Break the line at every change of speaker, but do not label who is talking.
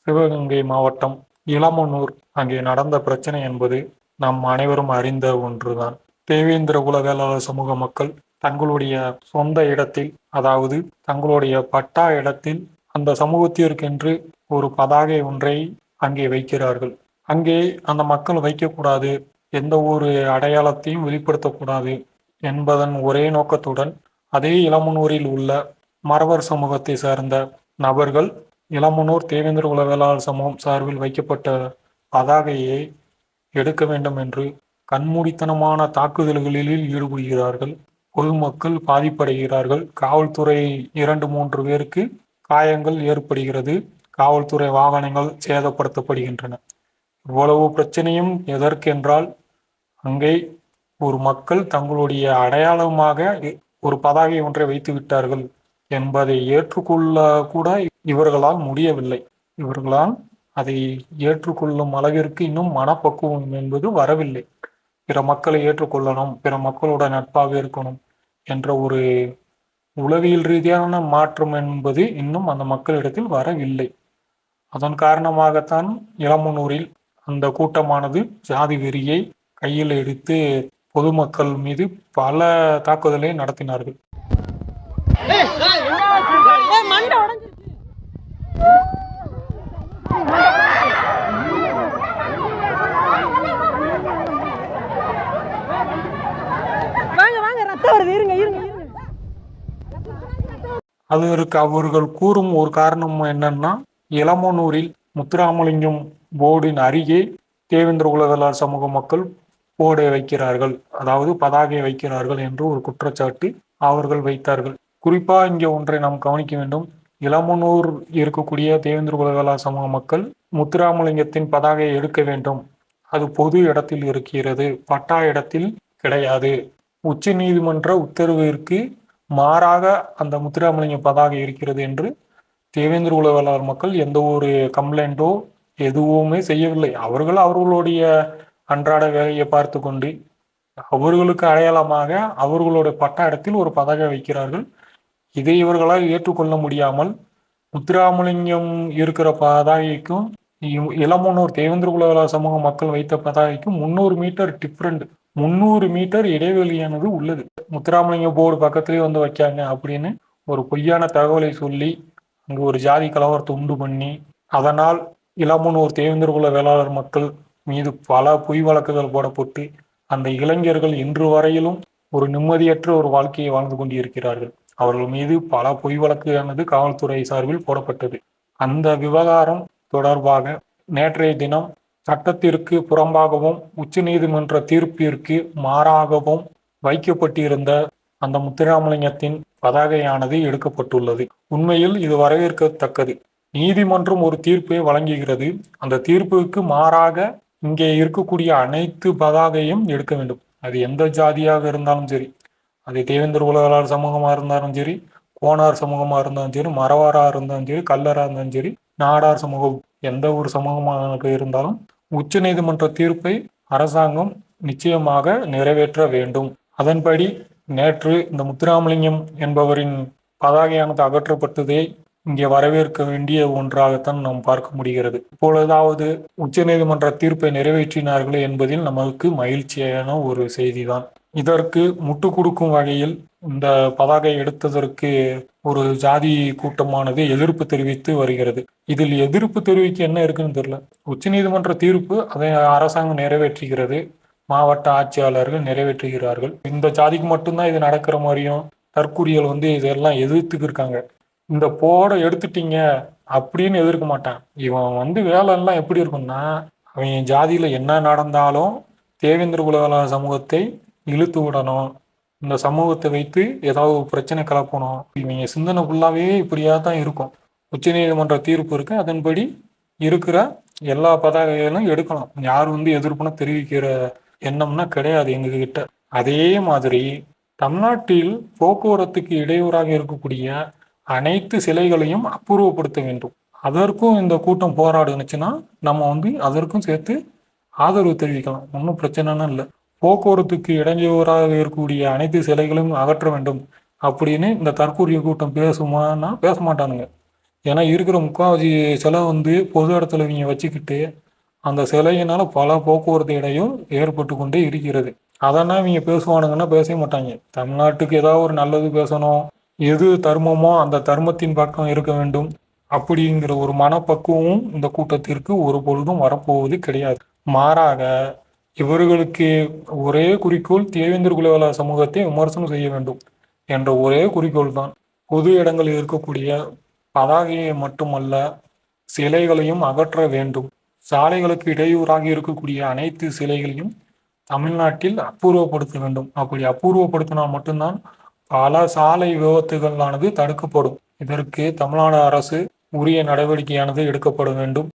சிவகங்கை மாவட்டம் இளமனூர் அங்கே நடந்த பிரச்சனை என்பது நாம் அனைவரும் அறிந்த ஒன்றுதான். தேவேந்திர குல வேளாளர் சமூக மக்கள் தங்களுடைய சொந்த இடத்தில், அதாவது தங்களுடைய பட்டா இடத்தில் அந்த சமூகத்திற்கென்று ஒரு பதாகை ஒன்றை அங்கே வைக்கிறார்கள். அங்கே அந்த மக்கள் வைக்கக்கூடாது, எந்த ஒரு அடையாளத்தையும் வெளிப்படுத்தக்கூடாது என்பதன் ஒரே நோக்கத்துடன் அதே இளமனூரில் உள்ள மறவர் சமூகத்தை சார்ந்த நபர்கள் இளமனூர் தேவேந்திர குல வேளாளர் சமூகம் சார்பில் வைக்கப்பட்ட பதாகையை எடுக்க வேண்டும் என்று கண்மூடித்தனமான தாக்குதல்களில் ஈடுபடுகிறார்கள். பொதுமக்கள் பாதிப்படைகிறார்கள். காவல்துறை 2-3 பேருக்கு காயங்கள் ஏற்படுகிறது. காவல்துறை வாகனங்கள் சேதப்படுத்தப்படுகின்றன. இவ்வளவு பிரச்சனையும் எதற்கென்றால், அங்கே ஒரு மக்கள் தங்களுடைய அடையாளமாக ஒரு பதாகை ஒன்றை வைத்து விட்டார்கள் என்பதை ஏற்றுக்கொள்ள கூட இவர்களால் முடியவில்லை. இவர்களால் அதை ஏற்றுக்கொள்ளும் அளவிற்கு இன்னும் மனப்பக்குவம் என்பது வரவில்லை. பிற மக்களை ஏற்றுக்கொள்ளணும், பிற மக்களுடன் நட்பாக இருக்கணும் என்ற ஒரு உளவியல் ரீதியான மாற்றம் என்பது இன்னும் அந்த மக்களிடத்தில் வரவில்லை. அதன் காரணமாகத்தான் இளமனூரில் அந்த கூட்டமானது ஜாதி வெறியை கையில் எடுத்து பொதுமக்கள் மீது பல தாக்குதலை நடத்தினார்கள். அதற்கு அவர்கள் கூறும் ஒரு காரணம் என்னன்னா, இளமனூரில் முத்துராமலிங்கம் போர்டின் அருகே தேவேந்திர குல வேளாளர் சமூக மக்கள் போர்டை வைக்கிறார்கள், அதாவது பதாகை வைக்கிறார்கள் என்று ஒரு குற்றச்சாட்டு அவர்கள் வைத்தார்கள். குறிப்பா இங்கே ஒன்றை நாம் கவனிக்க வேண்டும். இளமனூர் இருக்கக்கூடிய தேவேந்திர குல வேளாளர் சமூக மக்கள் முத்துராமலிங்கத்தின் பதாகையை எடுக்க வேண்டும், அது பொது இடத்தில் இருக்கிறது, பட்டா இடத்தில் கிடையாது. உச்ச நீதிமன்ற உத்தரவிற்கு மாறாக அந்த முத்துராமலிங்க பதாகை இருக்கிறது என்று தேவேந்திர குல வேளாளர் மக்கள் எந்த ஒரு கம்ப்ளைண்டோ எதுவுமே செய்யவில்லை. அவர்கள் அவர்களுடைய அன்றாட வேலையை பார்த்து கொண்டு அவர்களுக்கு அடையாளமாக அவர்களுடைய பட்டா இடத்தில் ஒரு பதாகை வைக்கிறார்கள். இதை இவர்களால் ஏற்றுக்கொள்ள முடியாமல் முத்துராமலிங்கம் இருக்கிற பதாகைக்கும் இளமனூர் தேவேந்திர குல வேளாளர் சமூக மக்கள் வைத்த பதாகைக்கும் 300 மீட்டர் டிஃப்ரெண்ட், 300 மீட்டர் இடைவெளியானது உள்ளது. முத்துராமலிங்க போர்டு பக்கத்திலே வந்து வைக்காங்க அப்படின்னு ஒரு பொய்யான தகவலை சொல்லி அங்கு ஒரு ஜாதி கலவரத்தை உண்டு பண்ணி, அதனால் இளமனூர் தேவேந்திர குல வேளாளர் மக்கள் மீது பல பொய் வழக்குகள் போடப்பட்டு அந்த இளைஞர்கள் இன்று வரையிலும் ஒரு நிம்மதியற்ற ஒரு வாழ்க்கையை வாழ்ந்து கொண்டிருக்கிறார்கள். அவர்கள் மீது பல பொய் வழக்கானது காவல்துறை சார்பில் போடப்பட்டது. அந்த விவகாரம் தொடர்பாக நேற்றைய தினம் சட்டத்திற்கு புறம்பாகவும் உச்ச நீதிமன்ற தீர்ப்பிற்கு மாறாகவும் வைக்கப்பட்டிருந்த அந்த முத்துராமலிங்கத்தின் பதாகையானது எடுக்கப்பட்டுள்ளது. உண்மையில் இது வரவேற்கத்தக்கது. நீதிமன்றம் ஒரு தீர்ப்பை வழங்குகிறது. அந்த தீர்ப்புக்கு மாறாக இங்கே இருக்கக்கூடிய அனைத்து பதாகையும் எடுக்க வேண்டும். அது எந்த ஜாதியாக இருந்தாலும் சரி, அது தேவேந்திர குல வேளாளர் சமூகமாக இருந்தாலும் சரி, கோனார் சமூகமாக இருந்தாலும் சரி, மறவராக இருந்தாலும் சரி, கல்லராக இருந்தாலும் சரி, நாடார் சமூகம் எந்த ஒரு சமூகமாக இருந்தாலும் உச்ச நீதிமன்ற தீர்ப்பை அரசாங்கம் நிச்சயமாக நிறைவேற்ற வேண்டும். அதன்படி நேற்று இந்த முத்துராமலிங்கம் என்பவரின் பதாகையானது அகற்றப்பட்டதே இங்கே வரவேற்க வேண்டிய ஒன்றாகத்தான் நாம் பார்க்க முடிகிறது. இப்பொழுதாவது உச்ச நீதிமன்ற தீர்ப்பை நிறைவேற்றினார்களே என்பதில் நமக்கு மகிழ்ச்சியான ஒரு செய்திதான். இதற்கு முட்டு கொடுக்கும் வகையில் இந்த பதாகை எடுத்ததற்கு ஒரு ஜாதி கூட்டமானது எதிர்ப்பு தெரிவித்து வருகிறது. இதில் எதிர்ப்பு தெரிவிக்க என்ன இருக்குன்னு தெரியல. உச்ச நீதிமன்ற தீர்ப்பு அதை அரசாங்கம் நிறைவேற்றுகிறது, மாவட்ட ஆட்சியாளர்கள் நிறைவேற்றுகிறார்கள். இந்த ஜாதிக்கு மட்டும்தான் இது நடக்கிற மாதிரியும் தற்கூறிகள் இதெல்லாம் எதிர்த்துக்கு இருக்காங்க. இந்த போட எடுத்துட்டீங்க அப்படின்னு எதிர்க்க மாட்டான். இவன் வேலை எல்லாம் எப்படி இருக்கும்னா, அவன் ஜாதியில என்ன நடந்தாலும் தேவேந்திர குல வேளாளர் சமூகத்தை இழுத்து விடணும், இந்த சமூகத்தை வைத்து ஏதாவது பிரச்சனை கலப்பணும், இவங்க சிந்தனை ஃபுல்லாவே இப்படியா தான் இருக்கும். உச்ச நீதிமன்ற தீர்ப்பு இருக்கு, அதன்படி இருக்கிற எல்லா பதாகைகளும் எடுக்கணும். யார் எதிர்ப்புனா தெரிவிக்கிற எண்ணம்னா கிடையாது எங்க கிட்ட. அதே மாதிரி தமிழ்நாட்டில் போக்குவரத்துக்கு இடையூறாக இருக்கக்கூடிய அனைத்து சிலைகளையும் அப்புறப்படுத்த வேண்டும். அதற்கும் இந்த கூட்டம் போராடுனுச்சுன்னா நம்ம அதற்கும் சேர்த்து ஆதரவு தெரிவிக்கலாம். ஒன்றும் பிரச்சனைன்னு இல்லை. போக்குவரத்துக்கு இடையூறாக இருக்கக்கூடிய அனைத்து சிலைகளையும் அகற்ற வேண்டும் அப்படின்னு இந்த தற்கூரிய கூட்டம் பேசுமானா பேச மாட்டானுங்க. ஏன்னா இருக்கிற முக்காவாசி சிலை வந்து பொது இடத்துல இவங்க வச்சுக்கிட்டு அந்த சிலையினால பல போக்குவரத்து இடையும் ஏற்பட்டு கொண்டே இருக்கிறது. அதெல்லாம் இவங்க பேசுவானுங்கன்னா பேசவே மாட்டாங்க. தமிழ்நாட்டுக்கு ஏதாவது ஒரு நல்லது பேசணும், எது தர்மமோ அந்த தர்மத்தின் பக்கம் இருக்க வேண்டும் அப்படிங்கிற ஒரு மனப்பக்குவமும் இந்த கூட்டத்திற்கு ஒரு பொழுதும் வரப்போவது கிடையாது. மாறாக இவர்களுக்கு ஒரே குறிக்கோள் தேவேந்திர குலவேல சமூகத்தை விமர்சனம் செய்ய வேண்டும் என்ற ஒரே குறிக்கோள் தான். பொது இடங்களில் இருக்கக்கூடிய பதாகையை மட்டுமல்ல, சிலைகளையும் அகற்ற வேண்டும். சாலைகளுக்கு இடையூறாக இருக்கக்கூடிய அனைத்து சிலைகளையும் தமிழ்நாட்டில் அப்பூர்வப்படுத்த வேண்டும். அப்படி அப்பூர்வப்படுத்தினால் மட்டும்தான் பல சாலை விபத்துகளானது தடுக்கப்படும். இதற்கு தமிழ்நாடு அரசு உரிய நடவடிக்கையானது எடுக்கப்பட வேண்டும்.